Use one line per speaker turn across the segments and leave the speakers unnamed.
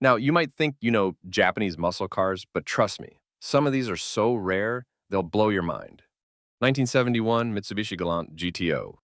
Now, you might think you know Japanese muscle cars, but trust me, some of these are so rare, they'll blow your mind. 1971 Mitsubishi Galant GTO.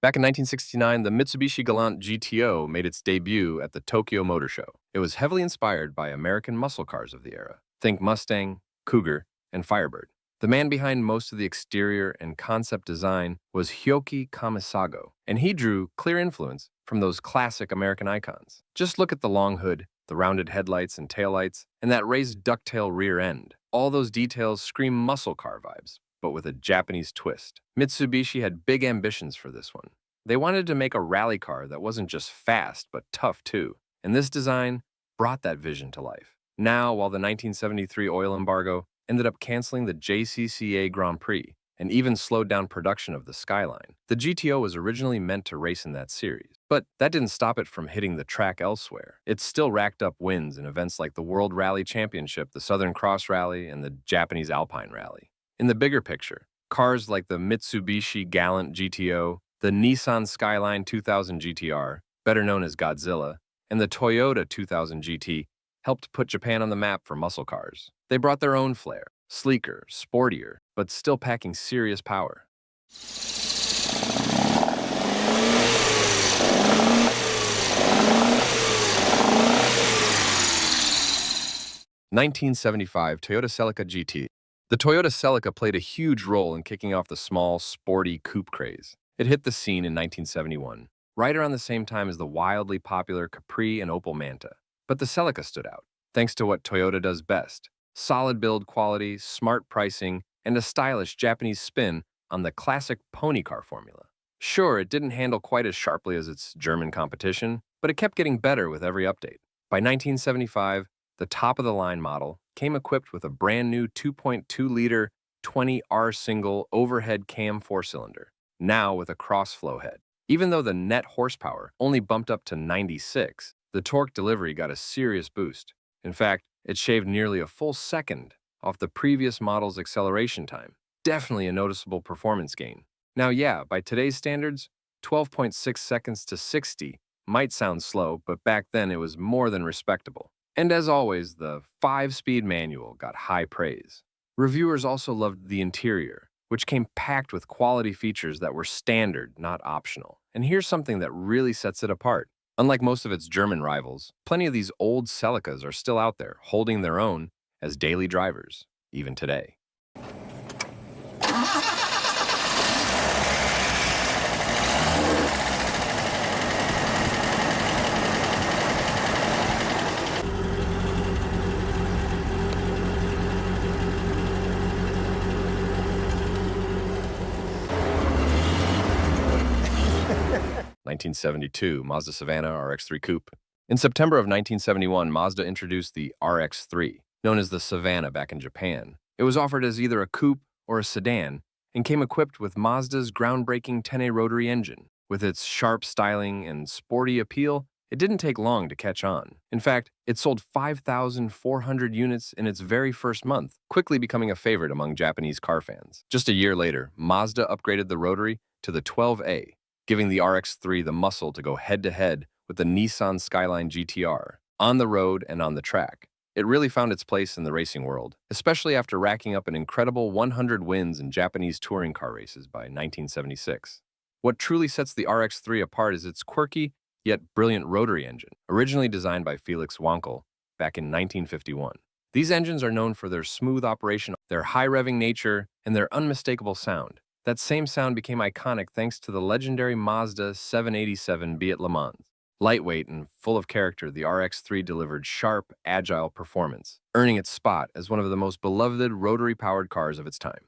Back in 1969, the Mitsubishi Galant GTO made its debut at the Tokyo Motor Show. It was heavily inspired by American muscle cars of the era. Think Mustang, Cougar, and Firebird. The man behind most of the exterior and concept design was Hyoki Kamisago, and he drew clear influence from those classic American icons. Just look at the long hood, the rounded headlights and taillights, and that raised ducktail rear end. All those details scream muscle car vibes, but with a Japanese twist. Mitsubishi had big ambitions for this one. They wanted to make a rally car that wasn't just fast, but tough too. And this design brought that vision to life. Now, while the 1973 oil embargo ended up canceling the JCCA Grand Prix and even slowed down production of the Skyline, the GTO was originally meant to race in that series. But that didn't stop it from hitting the track elsewhere. It still racked up wins in events like the World Rally Championship, the Southern Cross Rally, and the Japanese Alpine Rally. In the bigger picture, cars like the Mitsubishi Galant GTO, the Nissan Skyline 2000 GTR, better known as Godzilla, and the Toyota 2000 GT helped put Japan on the map for muscle cars. They brought their own flair, sleeker, sportier, but still packing serious power. 1975 Toyota Celica GT. The Toyota Celica played a huge role in kicking off the small, sporty coupe craze. It hit the scene in 1971, right around the same time as the wildly popular Capri and Opel Manta. But the Celica stood out, thanks to what Toyota does best: solid build quality, smart pricing, and a stylish Japanese spin on the classic pony car formula. Sure, it didn't handle quite as sharply as its German competition, but it kept getting better with every update. By 1975, the top-of-the-line model came equipped with a brand new 2.2-liter 20R single overhead cam four-cylinder, now with a cross-flow head. Even though the net horsepower only bumped up to 96, the torque delivery got a serious boost. In fact, it shaved nearly a full second off the previous model's acceleration time. Definitely a noticeable performance gain. Now yeah, by today's standards, 12.6 seconds to 60 might sound slow, but back then it was more than respectable. And as always, the 5-speed manual got high praise. Reviewers also loved the interior, which came packed with quality features that were standard, not optional. And here's something that really sets it apart. Unlike most of its German rivals, plenty of these old Celicas are still out there, holding their own as daily drivers, even today. (1972) Mazda Savannah RX3 Coupe. In September of 1971, Mazda introduced the RX3, known as the Savannah back in Japan. It was offered as either a coupe or a sedan and came equipped with Mazda's groundbreaking 10A rotary engine. With its sharp styling and sporty appeal, it didn't take long to catch on. In fact, it sold 5,400 units in its very first month, quickly becoming a favorite among Japanese car fans. Just a year later, Mazda upgraded the rotary to the 12A, giving the RX3 the muscle to go head-to-head with the Nissan Skyline GTR, on the road and on the track. It really found its place in the racing world, especially after racking up an incredible 100 wins in Japanese touring car races by 1976. What truly sets the RX3 apart is its quirky, yet brilliant rotary engine, originally designed by Felix Wankel back in 1951. These engines are known for their smooth operation, their high-revving nature, and their unmistakable sound. That same sound became iconic thanks to the legendary Mazda 787B at Le Mans. Lightweight and full of character, the RX3 delivered sharp, agile performance, earning its spot as one of the most beloved rotary-powered cars of its time.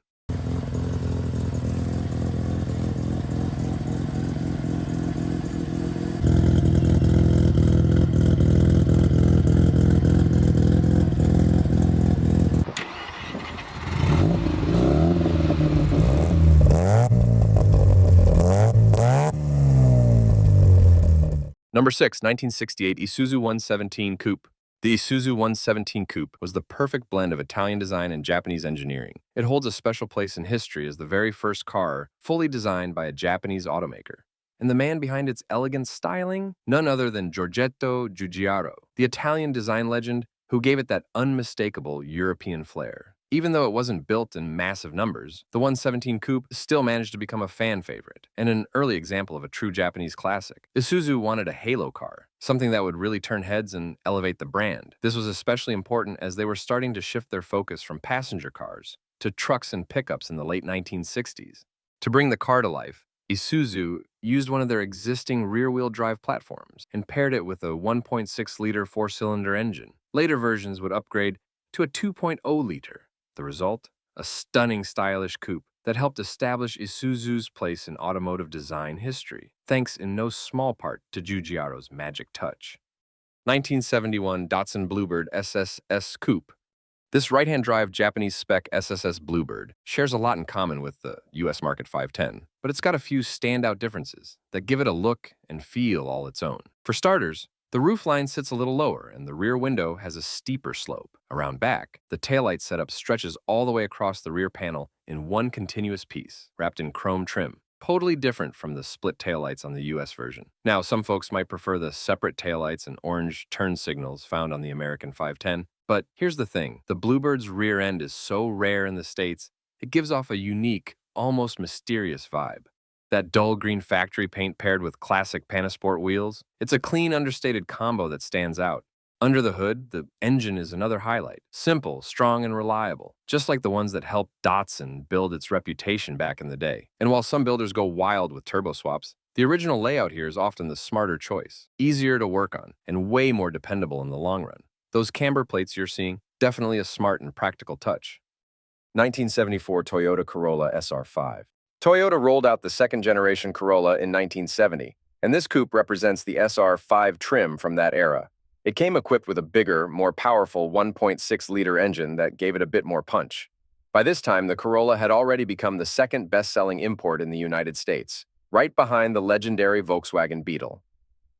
Number 6, 1968 Isuzu 117 Coupe. The Isuzu 117 Coupe was the perfect blend of Italian design and Japanese engineering. It holds a special place in history as the very first car fully designed by a Japanese automaker. And the man behind its elegant styling? None other than Giorgetto Giugiaro, the Italian design legend who gave it that unmistakable European flair. Even though it wasn't built in massive numbers, the 117 Coupe still managed to become a fan favorite, and an early example of a true Japanese classic. Isuzu wanted a halo car, something that would really turn heads and elevate the brand. This was especially important as they were starting to shift their focus from passenger cars to trucks and pickups in the late 1960s. To bring the car to life, Isuzu used one of their existing rear-wheel drive platforms and paired it with a 1.6-liter four-cylinder engine. Later versions would upgrade to a 2.0-liter. The result? A stunning, stylish coupe that helped establish Isuzu's place in automotive design history, thanks in no small part to Giugiaro's magic touch. 1971 Datsun Bluebird SS Coupe. This right-hand drive Japanese spec SSS Bluebird shares a lot in common with the US market 510, but it's got a few standout differences that give it a look and feel all its own. For starters, the roofline sits a little lower and the rear window has a steeper slope. Around back, the taillight setup stretches all the way across the rear panel in one continuous piece, wrapped in chrome trim. Totally different from the split taillights on the US version. Now, some folks might prefer the separate taillights and orange turn signals found on the American 510, but here's the thing. The Bluebird's rear end is so rare in the States, it gives off a unique, almost mysterious vibe. That dull green factory paint paired with classic Panasport wheels, it's a clean, understated combo that stands out. Under the hood, the engine is another highlight. Simple, strong, and reliable, just like the ones that helped Datsun build its reputation back in the day. And while some builders go wild with turbo swaps, the original layout here is often the smarter choice, easier to work on, and way more dependable in the long run. Those camber plates you're seeing, definitely a smart and practical touch. 1974 Toyota Corolla SR5. Toyota rolled out the second-generation Corolla in 1970, and this coupe represents the SR5 trim from that era. It came equipped with a bigger, more powerful 1.6-liter engine that gave it a bit more punch. By this time, the Corolla had already become the second best-selling import in the United States, right behind the legendary Volkswagen Beetle.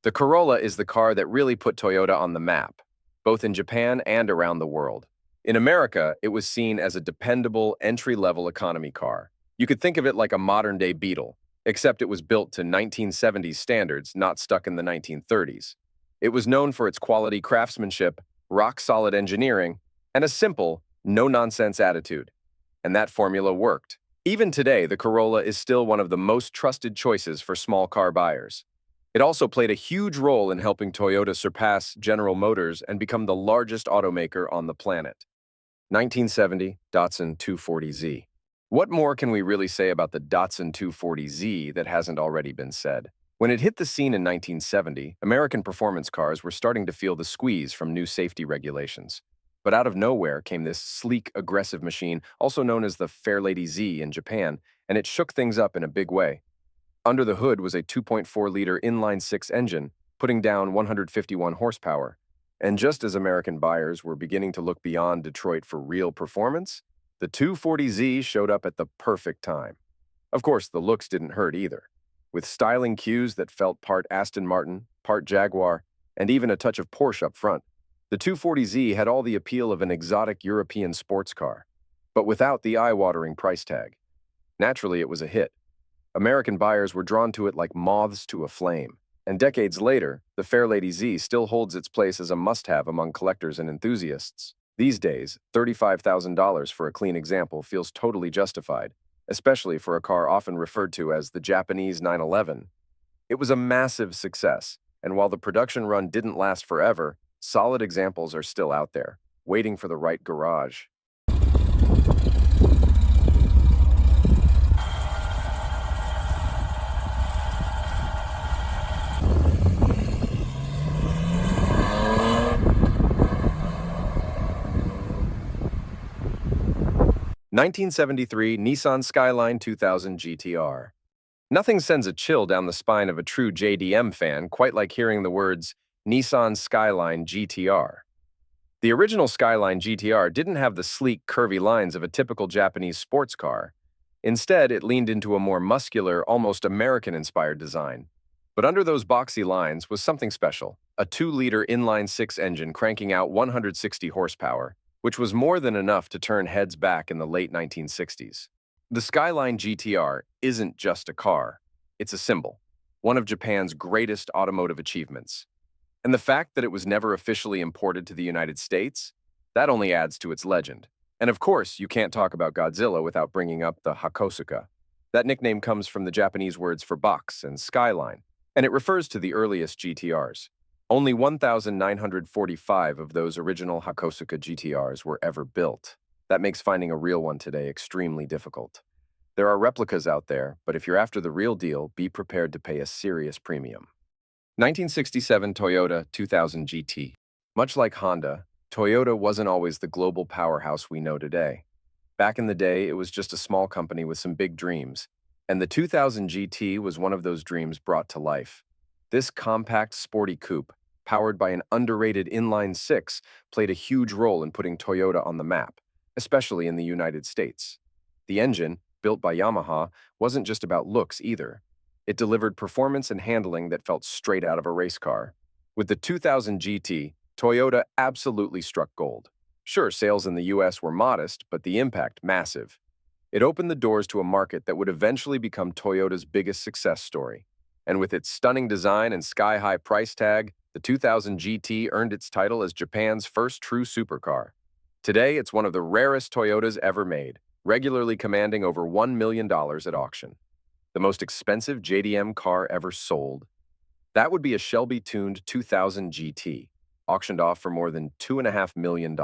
The Corolla is the car that really put Toyota on the map, both in Japan and around the world. In America, it was seen as a dependable, entry-level economy car. You could think of it like a modern-day Beetle, except it was built to 1970s standards, not stuck in the 1930s. It was known for its quality craftsmanship, rock-solid engineering, and a simple, no-nonsense attitude. And that formula worked. Even today, the Corolla is still one of the most trusted choices for small car buyers. It also played a huge role in helping Toyota surpass General Motors and become the largest automaker on the planet. 1970 Datsun 240Z. What more can we really say about the Datsun 240Z that hasn't already been said? When it hit the scene in 1970, American performance cars were starting to feel the squeeze from new safety regulations. But out of nowhere came this sleek, aggressive machine, also known as the Fairlady Z in Japan, and it shook things up in a big way. Under the hood was a 2.4-liter inline-six engine, putting down 151 horsepower. And just as American buyers were beginning to look beyond Detroit for real performance, the 240Z showed up at the perfect time. Of course, the looks didn't hurt either. With styling cues that felt part Aston Martin, part Jaguar, and even a touch of Porsche up front, the 240Z had all the appeal of an exotic European sports car, but without the eye-watering price tag. Naturally, it was a hit. American buyers were drawn to it like moths to a flame, and decades later, the Fairlady Z still holds its place as a must-have among collectors and enthusiasts. These days, $35,000 for a clean example feels totally justified, especially for a car often referred to as the Japanese 911. It was a massive success, and while the production run didn't last forever, solid examples are still out there, waiting for the right garage. (1973) Nissan Skyline 2000 GTR. Nothing sends a chill down the spine of a true JDM fan quite like hearing the words Nissan Skyline GTR. The original Skyline GTR didn't have the sleek, curvy lines of a typical Japanese sports car. Instead, it leaned into a more muscular, almost American-inspired design. But under those boxy lines was something special, a 2-liter inline-six engine cranking out 160 horsepower, which was more than enough to turn heads back in the late 1960s. The Skyline GTR isn't just a car, it's a symbol. one of Japan's greatest automotive achievements. And the fact that it was never officially imported to the United States, that only adds to its legend. And of course, you can't talk about Godzilla without bringing up the Hakosuka. That nickname comes from the Japanese words for box and skyline, and it refers to the earliest GTRs. Only 1,945 of those original Hakosuka GTRs were ever built. That makes finding a real one today extremely difficult. There are replicas out there, but if you're after the real deal, be prepared to pay a serious premium. 1967 Toyota 2000 GT. Much like Honda, Toyota wasn't always the global powerhouse we know today. Back in the day, it was just a small company with some big dreams, and the 2000 GT was one of those dreams brought to life. This compact, sporty coupe, powered by an underrated inline-six, played a huge role in putting Toyota on the map, especially in the United States. The engine, built by Yamaha, wasn't just about looks either. It delivered performance and handling that felt straight out of a race car. With the 2000 GT, Toyota absolutely struck gold. Sure, sales in the US were modest, but the impact massive. It opened the doors to a market that would eventually become Toyota's biggest success story. And with its stunning design and sky-high price tag, the 2000 GT earned its title as Japan's first true supercar. Today, it's one of the rarest Toyotas ever made, regularly commanding over $1 million at auction. The most expensive JDM car ever sold? That would be a Shelby-tuned 2000 GT, auctioned off for more than $2.5 million.